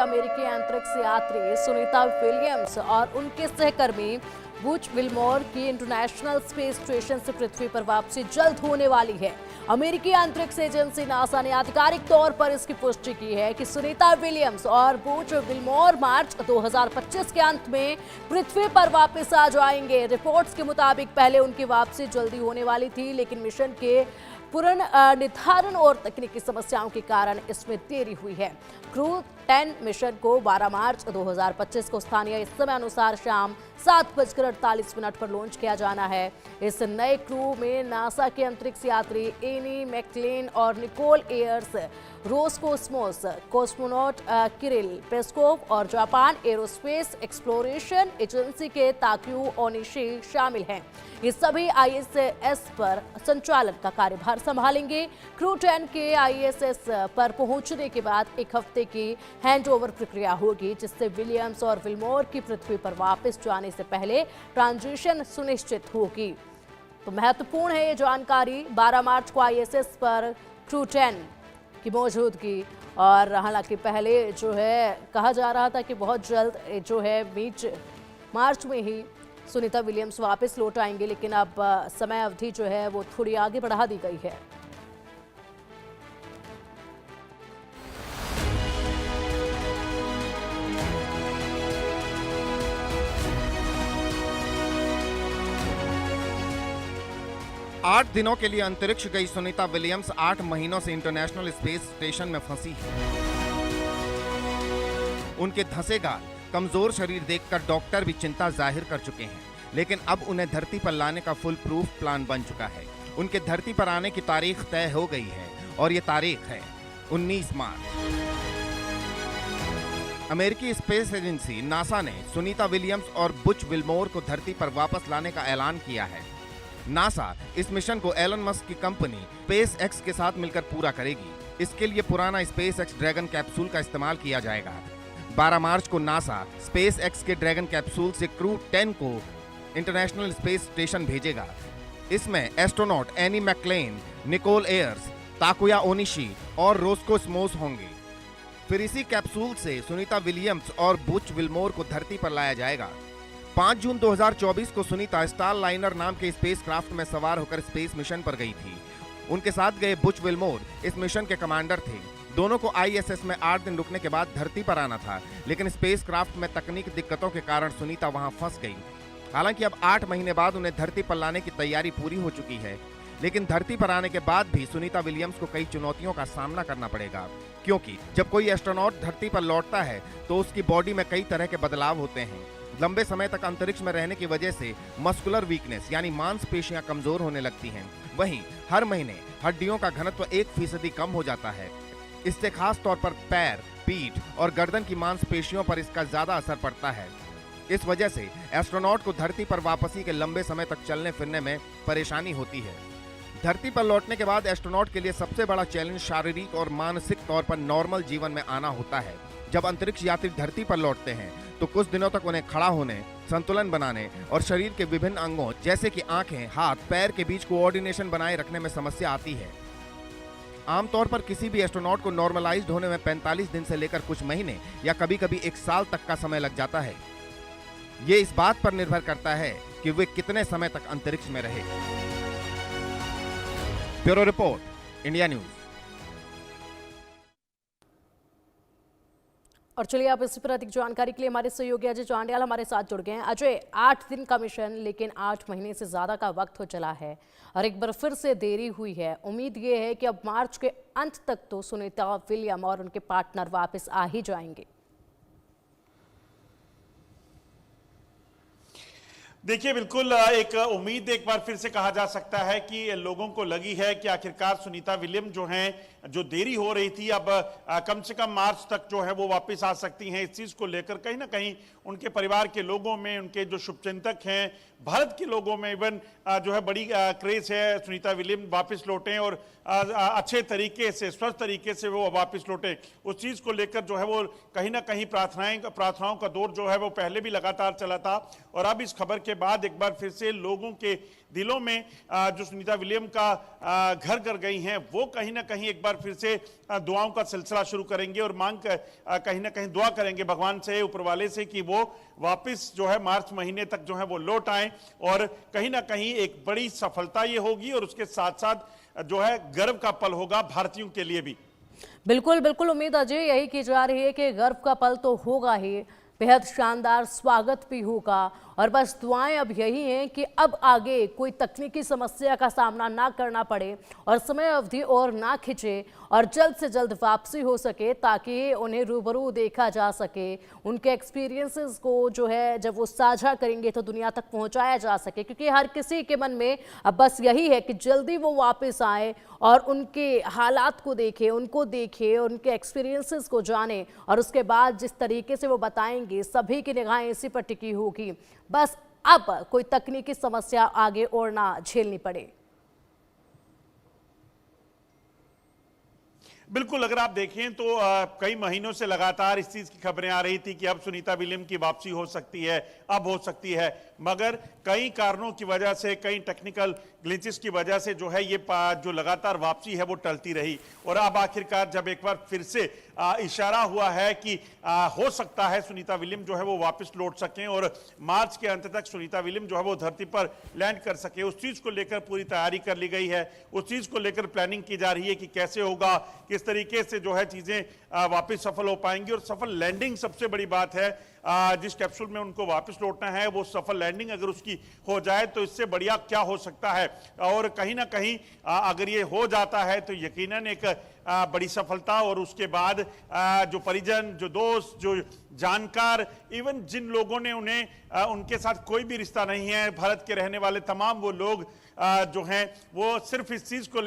अमेरिकी अंतरिक्ष यात्री सुनीता विलियम्स और उनके सहकर्मी बुच विल्मोर की इंटरनेशनल स्पेस स्टेशन से पृथ्वी पर वापसी जल्द होने वाली है। अमेरिकी अंतरिक्ष एजेंसी नासा ने आधिकारिक तौर पर इसकी पुष्टि की है कि सुनीता विलियम्स और बुच विल्मोर मार्च 2025 के अंत में पृथ्वी पर वापस आ जाएंगे। रिपोर्ट्स के मुताबिक पहले उनकी वापसी जल्दी होने वाली थी, लेकिन मिशन के पुनर्निर्धारण और तकनीकी समस्याओं के कारण इसमें देरी हुई है। क्रू 10 मिशन को 12 मार्च 2025 को स्थानीय समय अनुसार शाम 7:48 पर लॉन्च किया जाना है। इस नए क्रू में नासा के अंतरिक्ष यात्री एनी मैकक्लेन और Nicole Ayers, Roscosmos cosmonaut Kirill Peskov और जापान एरोस्पेस एक्सप्लोरेशन एजेंसी के ताक्यू ओनिशी शामिल हैं। ये सभी आईएसएस पर संचालन का कार्यभार संभालेंगे। क्रू 10 के आईएसएस पर पहुंचने के बाद एक हफ्ते की हैंडओवर प्रक्रिया होगी, जिससे विलियम्स और विल्मोर की पृथ्वी पर वापस जाने से पहले ट्रांजिशन सुनिश्चित होगी। तो महत्वपूर्ण है ये जानकारी। 12 मार्च को आईएसएस पर क्रू 10 की मौजूदगी, और हालांकि पहले जो है कहा जा रहा था कि बहुत जल्द जो है मार्च में ही सुनीता विलियम्स वापस लौट आएंगे, लेकिन अब समय अवधि जो है वो थोड़ी आगे बढ़ा दी गई है। आठ दिनों के लिए अंतरिक्ष गई सुनीता विलियम्स 8 महीनों से इंटरनेशनल स्पेस स्टेशन में फंसी है। उनके धंसे गाल, कमजोर शरीर देखकर डॉक्टर भी चिंता जाहिर कर चुके हैं, लेकिन अब उन्हें धरती पर लाने का फुल प्रूफ प्लान बन चुका है। उनके धरती पर आने की तारीख तय हो गई है और ये तारीख है 19 मार्च। अमेरिकी स्पेस एजेंसी नासा ने सुनीता विलियम्स और बुच विल्मोर को धरती पर वापस लाने का ऐलान किया है। नासा इस मिशन को एलन मस्क की कंपनी स्पेस एक्स के साथ मिलकर पूरा करेगी। इसके लिए पुराना स्पेस एक्स ड्रैगन कैप्सूल का इस्तेमाल किया जाएगा। 12 मार्च को नासा स्पेस एक्स के ड्रैगन कैप्सूल से क्रू 10 को इंटरनेशनल स्पेस स्टेशन भेजेगा। इसमें astronaut any McClain, Nicole Ayers, Takuya Onishi और रोस्कोस्मोस होंगे। फिर इसी कैप्सूल से सुनीता विलियम्स और बुच विल्मोर को धरती पर लाया जाएगा। 5 जून 2024 को सुनीता स्टार लाइनर नाम के स्पेसक्राफ्ट में सवार होकर स्पेस मिशन पर गई थी। उनके साथ गए बुच विल्मोर इस मिशन के कमांडर थे। दोनों को आईएसएस में 8 दिन रुकने के बाद धरती पर आना था, लेकिन स्पेसक्राफ्ट में तकनीकी दिक्कतों के कारण सुनीता वहां फंस गई। हालांकि अब 8 महीने बाद उन्हें धरती पर लाने की तैयारी पूरी हो चुकी है, लेकिन धरती पर आने के बाद भी सुनीता विलियम्स को कई चुनौतियों का सामना करना पड़ेगा, क्योंकि जब कोई एस्ट्रोनॉट धरती पर लौटता है तो उसकी बॉडी में कई तरह के बदलाव होते हैं। लंबे समय तक अंतरिक्ष में रहने की वजह से मस्कुलर वीकनेस यानी मांसपेशियां कमजोर होने लगती हैं। वहीं हर महीने हड्डियों का घनत्व 1% कम हो जाता है। इससे खास तौर पर पैर, पीठ और गर्दन की मांसपेशियों पर इसका ज्यादा असर पड़ता है। इस वजह से एस्ट्रोनॉट को धरती पर वापसी के लंबे समय तक चलने फिरने में परेशानी होती है। धरती पर लौटने के बाद एस्ट्रोनॉट के लिए सबसे बड़ा चैलेंज शारीरिक और मानसिक तौर पर नॉर्मल जीवन में आना होता है। जब अंतरिक्ष यात्री धरती पर लौटते हैं तो कुछ दिनों तक उन्हें खड़ा होने, संतुलन बनाने और शरीर के विभिन्न अंगों जैसे कि आंखें, हाथ, पैर के बीच कोऑर्डिनेशन बनाए रखने में समस्या आती है। आमतौर पर किसी भी एस्ट्रोनॉट को नॉर्मलाइज्ड होने में 45 दिन से लेकर कुछ महीने या कभी-कभी 1 साल तक का समय लग जाता है। ये इस बात पर निर्भर करता है कि वे कितने समय तक अंतरिक्ष में रहे। Bureau report, India news. और चलिए आप इसी पर अधिक जानकारी के लिए हमारे सहयोगी अजय चांडियाल हमारे साथ जुड़ गए हैं। अजय, 8 दिन का मिशन, लेकिन 8 महीने से ज्यादा का वक्त हो चला है और एक बार फिर से देरी हुई है। उम्मीद ये है कि अब मार्च के अंत तक तो सुनीता विलियम और उनके पार्टनर वापस आ ही जाएंगे। देखिए, बिल्कुल एक उम्मीद एक बार फिर से कहा जा सकता है कि लोगों को लगी है कि आखिरकार सुनीता विलियम जो हैं, जो देरी हो रही थी, अब कम से कम मार्च तक जो है वो वापस आ सकती हैं। इस चीज़ को लेकर कहीं ना कहीं उनके परिवार के लोगों में, उनके जो शुभचिंतक हैं, भारत के लोगों में इवन जो है बड़ी क्रेज है सुनीता विलियम वापस लौटें और अच्छे तरीके से, स्वस्थ तरीके से वो वापस लौटें। उस चीज़ को लेकर जो है वो कहीं ना कहीं प्रार्थनाओं का दौर जो है वो पहले भी लगातार चला था और अब इस खबर के बाद एक बार फिर से लोगों के दिलों में जो सुनीता विलियम का घर कर गई हैं, वो कहीं ना कहीं एक बार फिर से दुआओं का सिलसिला शुरू करेंगे और कहीं ना कहीं दुआ करेंगे भगवान से, ऊपर वाले से, कि वो वापस जो है मार्च महीने तक जो है वो लौट आए। और कहीं ना कहीं एक बड़ी सफलता ये होगी और उसके साथ साथ जो है गर्व का पल होगा भारतीयों के लिए भी। बिल्कुल बिल्कुल, उम्मीद अजय यही की जा रही है कि गर्व का पल तो होगा ही, बेहद शानदार स्वागत भी होगा। और बस दुआएं अब यही हैं कि अब आगे कोई तकनीकी समस्या का सामना ना करना पड़े और समय अवधि और ना खिंचे और जल्द से जल्द वापसी हो सके, ताकि उन्हें रूबरू देखा जा सके, उनके एक्सपीरियंसेस को जो है जब वो साझा करेंगे तो दुनिया तक पहुंचाया जा सके। क्योंकि हर किसी के मन में अब बस यही है कि जल्दी वो वापस आए और उनके हालात को देखें, उनको देखें, उनके एक्सपीरियंसेस को जाने और उसके बाद जिस तरीके से वो बताएंगे सभी की निगाहें इसी पर टिकी होगी। बस अब कोई तकनीकी समस्या आगे और ना झेलनी पड़े। बिल्कुल, अगर आप देखें तो कई महीनों से लगातार इस चीज की खबरें आ रही थी कि अब सुनीता विलियम की वापसी हो सकती है, अब हो सकती है, मगर कई कारणों की वजह से, कई टेक्निकल ग्लिचेस की वजह से जो है ये जो लगातार वापसी है वो टलती रही। और अब आखिरकार जब एक बार फिर से इशारा हुआ है कि हो सकता है सुनीता विलियम जो है वो वापस लौट सकें और मार्च के अंत तक सुनीता विलियम जो है वो धरती पर लैंड कर सके, उस चीज को लेकर पूरी तैयारी कर ली गई है, उस चीज को लेकर प्लानिंग की जा रही है कि कैसे होगा, किस तरीके से जो है चीजें वापस सफल हो पाएंगी। और सफल लैंडिंग सबसे बड़ी बात है, जिस कैप्सूल में उनको वापस लौटना है वो सफल लैंडिंग अगर उसकी हो जाए तो इससे बढ़िया क्या हो सकता है। और कहीं ना कहीं अगर ये हो जाता है तो यकीनन एक बड़ी सफलता, और उसके बाद जो परिजन, जो दोस्त, जो जानकार, इवन जिन लोगों ने उन्हें उनके साथ कोई भी रिश्ता नहीं है, भारत के रहने वाले तमाम वो लोग जो हैं वो सिर्फ इस चीज को